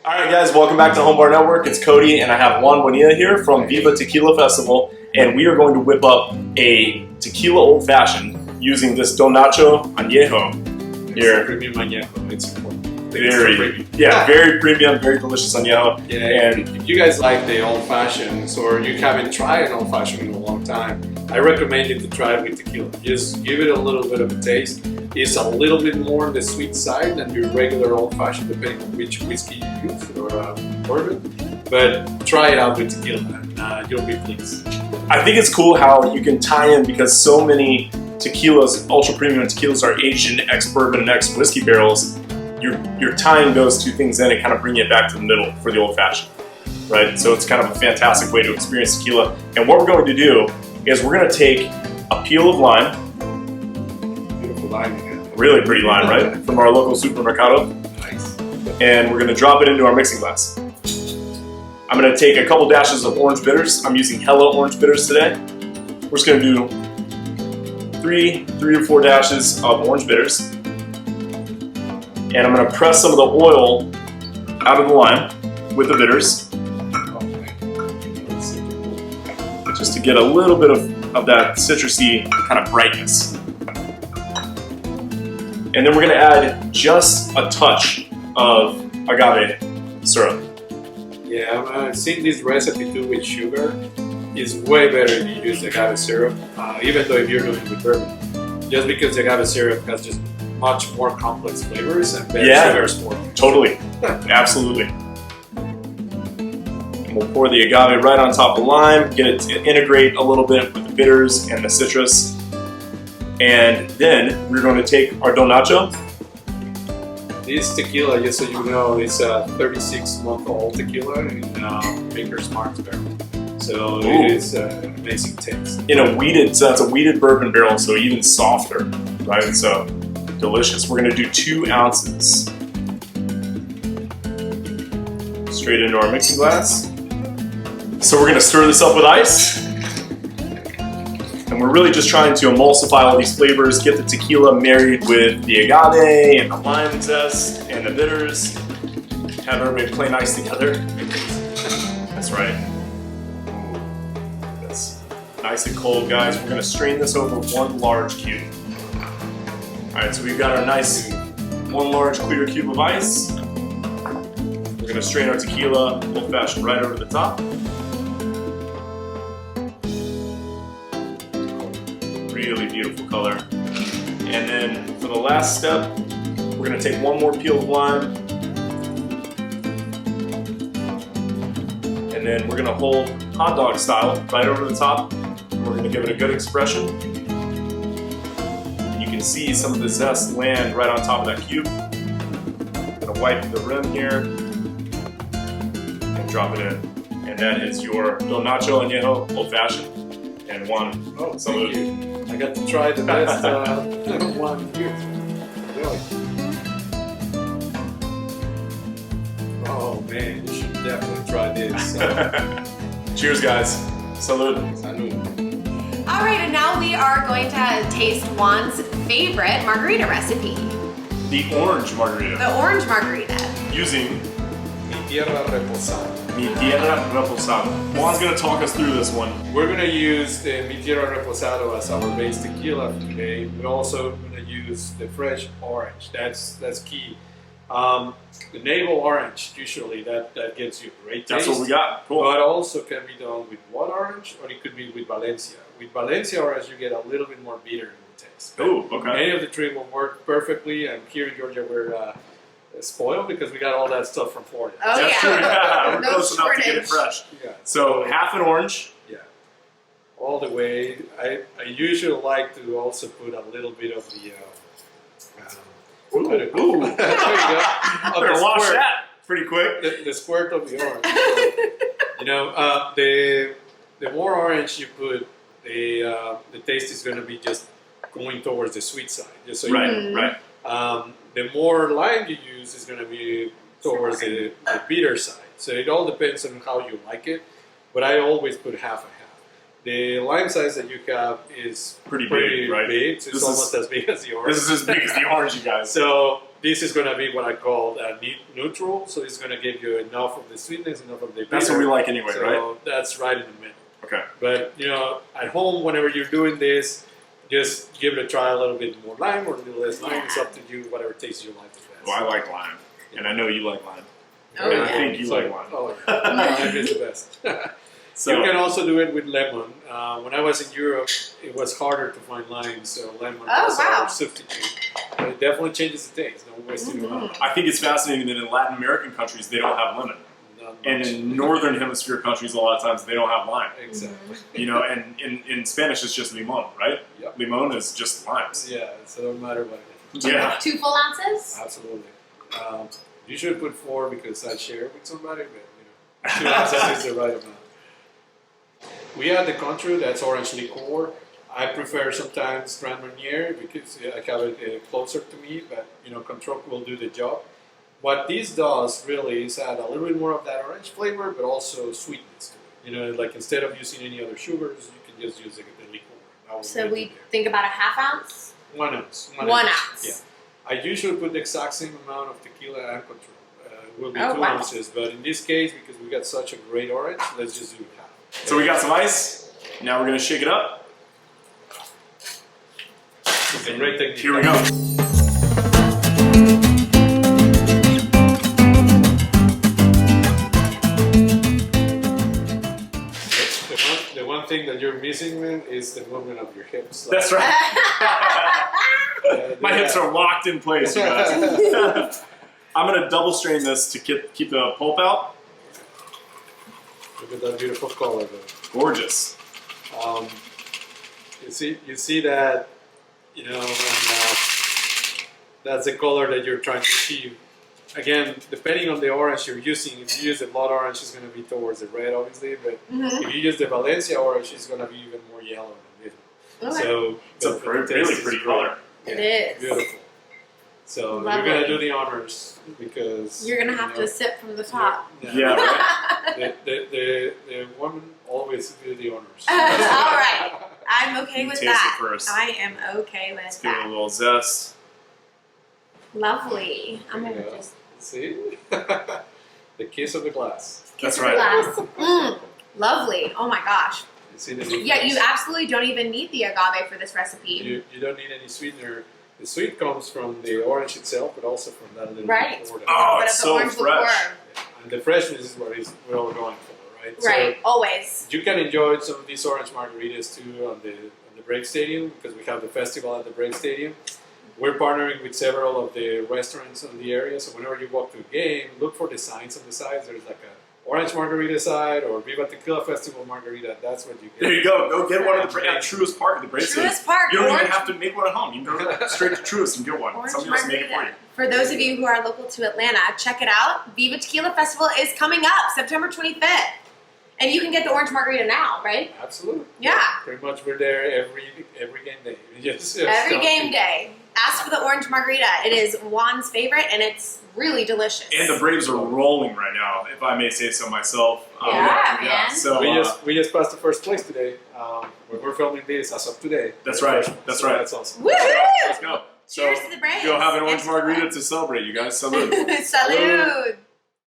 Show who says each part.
Speaker 1: Alright guys, welcome back to Home Bar Network. It's Cody and I have Juan Bonilla here from Viva Tequila Festival, and we are going to whip up a Tequila Old Fashioned using this Don Nacho Añejo here.
Speaker 2: It's premium añejo. It's
Speaker 1: very
Speaker 2: premium.
Speaker 1: Yeah, very premium, very delicious añejo.
Speaker 2: Yeah,
Speaker 1: and
Speaker 2: if you guys like the old fashions or you haven't tried an old fashioned in a long time, I recommend you to try it with tequila. Just give it a little bit of a taste. It's a little bit more on the sweet side than your regular old fashioned, depending on which whiskey you use or bourbon. But try it out with tequila and you'll be pleased.
Speaker 1: I think it's cool how you can tie in, because so many tequilas, ultra premium tequilas, are aged in ex-bourbon and ex-whiskey barrels. You're tying those two things in and kind of bringing it back to the middle for the old fashioned, right? So it's kind of a fantastic way to experience tequila. And what we're going to do is we're going to take a peel of lime.
Speaker 2: Beautiful lime.
Speaker 1: Really pretty lime, right? From our local supermercado.
Speaker 2: Nice.
Speaker 1: And we're going to drop it into our mixing glass. I'm going to take a couple dashes of orange bitters. I'm using Hello orange bitters today. We're just going to do three or four dashes of orange bitters. And I'm going to press some of the oil out of the lime with the bitters. Just to get a little bit of that citrusy kind of brightness. And then we're going to add just a touch of agave syrup.
Speaker 2: Yeah, I've seen this recipe too with sugar. It's way better if you use agave syrup, even though if you're doing it with bourbon. Just because the agave syrup has just much more complex flavors and better sugars for you.
Speaker 1: Totally. Absolutely. And we'll pour the agave right on top of the lime, get it to integrate a little bit with the bitters and the citrus. And then we're going to take our Don Nacho.
Speaker 2: This tequila, just so you know, is a 36-month-old tequila in Maker's Mark's barrel. So it is an amazing taste.
Speaker 1: In a weeded, so that's a weeded bourbon barrel, so even softer, right? So delicious. We're going to do 2 ounces straight into our mixing glass. So we're going to stir this up with ice. And we're really just trying to emulsify all these flavors, get the tequila married with the agave and the lime zest and the bitters, have everybody play nice together. That's right. That's nice and cold, guys. We're going to strain this over 1 large cube. All right, so we've got our nice 1 large clear cube of ice. We're going to strain our tequila old fashioned right over the top. Really beautiful color. And then for the last step, we're going to take 1 more peel of lime. And then we're going to hold hot dog style right over the top. And we're going to give it a good expression. And you can see some of the zest land right on top of that cube. I'm going to wipe the rim here and drop it in. And that is your Don Nacho Añejo Old Fashioned. And Juan,
Speaker 2: oh, thank you. I got to try the best one here. Really. Oh man, you should definitely try this.
Speaker 1: Cheers, guys. Salud.
Speaker 2: Salud.
Speaker 3: All right, and now we are going to taste Juan's favorite margarita recipe.
Speaker 1: The orange margarita.
Speaker 3: The orange margarita.
Speaker 1: Using
Speaker 2: Mi tierra reposada.
Speaker 1: Mi tierra reposada. Juan's going to talk us through this one.
Speaker 2: We're going to use the Mi tierra reposado as our base tequila today. We're also going to use the fresh orange. That's key. The navel orange, usually, that gives you a great taste.
Speaker 1: That's what we got. Cool.
Speaker 2: But also can be done with blood orange, or it could be with Valencia. With Valencia orange, you get a little bit more bitter in the taste.
Speaker 1: Oh, okay.
Speaker 2: Many of the three will work perfectly, and here in Georgia we're spoiled because we got all that stuff from Florida.
Speaker 3: Oh,
Speaker 1: That's true. Yeah, we're
Speaker 3: No
Speaker 1: close enough to get it fresh.
Speaker 2: Yeah.
Speaker 1: So half an orange.
Speaker 2: Yeah. All the way. I usually like to also put a little bit of the.
Speaker 1: Ooh.
Speaker 2: There you go.
Speaker 1: Better wash that pretty quick.
Speaker 2: The squirt of the orange. You know, the more orange you put, the taste is going to be just going towards the sweet side. Just so you know.
Speaker 1: Right.
Speaker 2: The more lime you use is going to be towards the bitter side. So it all depends on how you like it. But I always put half and half. The lime size that you have is
Speaker 1: pretty big, right?
Speaker 2: Big. So it's almost as big as the orange.
Speaker 1: This is as big as the orange, you guys.
Speaker 2: So this is going to be what I call neutral. So it's going to give you enough of the sweetness, enough of the bitter.
Speaker 1: That's what we like anyway,
Speaker 2: so
Speaker 1: right?
Speaker 2: That's right in the middle.
Speaker 1: Okay.
Speaker 2: But you know, at home, whenever you're doing this, just give it a try. A little bit more lime or a little less lime. It's up to you. Whatever taste you like the best.
Speaker 1: Well, I like lime, and I know you like lime.
Speaker 3: Oh,
Speaker 1: and I
Speaker 3: yeah.
Speaker 1: think you like lime.
Speaker 2: Oh, lime is the best.
Speaker 1: So
Speaker 2: you can also do it with lemon. When I was in Europe, it was harder to find lime, so lemon was our substitute. But it definitely changes the taste. Don't waste it around.
Speaker 1: I think it's fascinating that in Latin American countries they don't have lemon, and in Northern Hemisphere countries a lot of times they don't have lime.
Speaker 2: Exactly.
Speaker 1: You know, and in Spanish it's just limon, right?
Speaker 2: Yep.
Speaker 1: Limon is just limes.
Speaker 2: Yeah, so no matter what it is.
Speaker 1: Yeah.
Speaker 3: 2 full ounces?
Speaker 2: Absolutely. You should put 4 because I share with somebody, but you know, 2 ounces is the right amount. We have the Contru, that's orange liqueur. I prefer sometimes Grand Marnier because I have it closer to me, but you know, Contru will do the job. What this does really is add a little bit more of that orange flavor, but also sweetness to it. You know, like instead of using any other sugars, you can just use the liqueur.
Speaker 3: So we think about a half ounce?
Speaker 2: 1 ounce.
Speaker 3: 1 ounce.
Speaker 2: Yeah. I usually put the exact same amount of tequila and Contru. It will be 2
Speaker 3: wow.
Speaker 2: ounces, but in this case, because we got such a great orange, let's just do half.
Speaker 1: So we got some ice. Now we're gonna shake it up.
Speaker 2: It's a great technique.
Speaker 1: Here we go.
Speaker 2: The one thing that you're missing, man, is the movement of your hips.
Speaker 1: That's right. My hips are locked in place, you guys. I'm gonna double strain this to keep the pulp out.
Speaker 2: Look at that beautiful color, though.
Speaker 1: Gorgeous.
Speaker 2: You see that, you know, and, that's the color that you're trying to achieve. Again, depending on the orange you're using, if you use the blood orange, it's going to be towards the red, obviously, but if you use the Valencia orange, it's going to be even more yellow in the middle.
Speaker 3: Okay.
Speaker 2: So
Speaker 1: It's a really pretty color.
Speaker 3: It is.
Speaker 2: Beautiful. So
Speaker 3: Lovely.
Speaker 2: you're going to do the honors because
Speaker 3: You're going to have to sip from the top.
Speaker 1: Yeah, right?
Speaker 2: The woman always do the honors.
Speaker 3: All right. I'm okay
Speaker 1: You
Speaker 3: with
Speaker 1: taste
Speaker 3: that.
Speaker 1: it first.
Speaker 3: I am okay with
Speaker 1: Let's give it a
Speaker 3: that.
Speaker 1: little zest.
Speaker 3: Lovely. I'm
Speaker 2: There
Speaker 3: going
Speaker 2: you
Speaker 3: to
Speaker 2: go.
Speaker 3: just...
Speaker 2: See? The kiss of the glass.
Speaker 1: That's
Speaker 3: kiss the
Speaker 1: right.
Speaker 3: glass. Lovely. Oh my gosh.
Speaker 2: You see the difference?
Speaker 3: Yeah, you absolutely don't even need the agave for this recipe.
Speaker 2: You don't need any sweetener. The sweet comes from the orange itself, but also from that little
Speaker 3: Right.
Speaker 2: liqueur that-
Speaker 1: Oh,
Speaker 3: But
Speaker 1: it's
Speaker 3: of the
Speaker 1: so
Speaker 3: orange
Speaker 1: fresh.
Speaker 3: liqueur.
Speaker 2: And the freshness is what we're all going for, right?
Speaker 3: Right.
Speaker 2: So
Speaker 3: Always.
Speaker 2: you can enjoy some of these orange margaritas too on the Brave Stadium because we have the festival at the Brave Stadium. We're partnering with several of the restaurants in the area, so whenever you walk to a game, look for the signs on the sides. There's like a orange margarita side or Viva Tequila Festival margarita. That's what you get.
Speaker 1: There you go. Go get one at the Truist Park at the Brave Stadium.
Speaker 3: Truist Park.
Speaker 1: You don't even
Speaker 3: Orange,
Speaker 1: have to make one at home. You can go straight to Truist and get one.
Speaker 3: orange
Speaker 1: Somebody else make it for you.
Speaker 3: margarita. For those of you who are local to Atlanta, check it out. Viva Tequila Festival is coming up September 25th. And you can get the orange margarita now, right?
Speaker 2: Absolutely.
Speaker 3: Yeah.
Speaker 2: Pretty much we're there every game day. Just
Speaker 3: Every
Speaker 2: come.
Speaker 3: game day. Ask for the orange margarita. It is Juan's favorite, and it's really delicious.
Speaker 1: And the Braves are rolling right now, if I may say so myself.
Speaker 3: Yeah, man.
Speaker 1: So
Speaker 2: We just passed the first place today. We're filming this as of today.
Speaker 1: That's right. That's right.
Speaker 2: That's awesome.
Speaker 3: Woohoo!
Speaker 1: Let's go.
Speaker 3: Cheers
Speaker 1: So
Speaker 3: to the Braves.
Speaker 1: go have an orange
Speaker 3: And-
Speaker 1: margarita to celebrate, you guys. Salute.
Speaker 3: Salud.